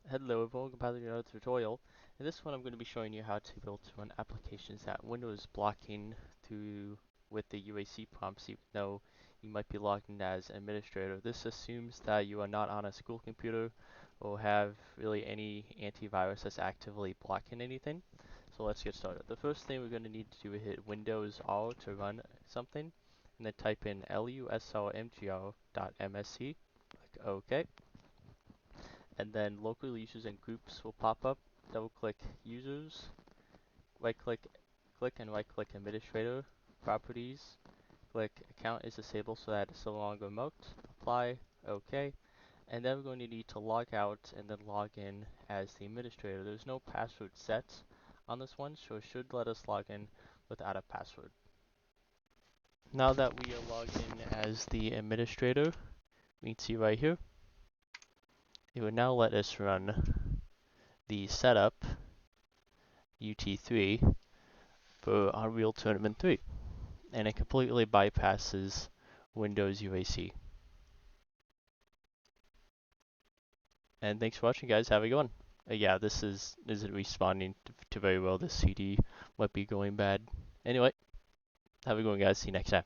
Hello everyone, welcome back to another tutorial. In this one I'm going to be showing you how to build to run applications that Windows blocking to with the UAC prompts even though you might be logged in as administrator. This assumes that you are not on a school computer or have really any antivirus that's actively blocking anything. So let's get started. The first thing we're going to need to do is hit Windows R to run something and then type in lusrmgr.msc, click OK. And then local users and groups will pop up. Double click users, right click, and right click administrator, properties, click account is disabled so that it's no longer remote, apply, OK. And then we're going to need to log out and then log in as the administrator. There's no password set on this one, so it should let us log in without a password. Now that we are logged in as the administrator, we can see right here, it will now let us run the setup UT3 for Unreal Tournament 3, and it completely bypasses Windows UAC. And thanks for watching, guys. Have a good one. Yeah, this isn't responding to very well. This CD might be going bad. Anyway, have a good one, guys. See you next time.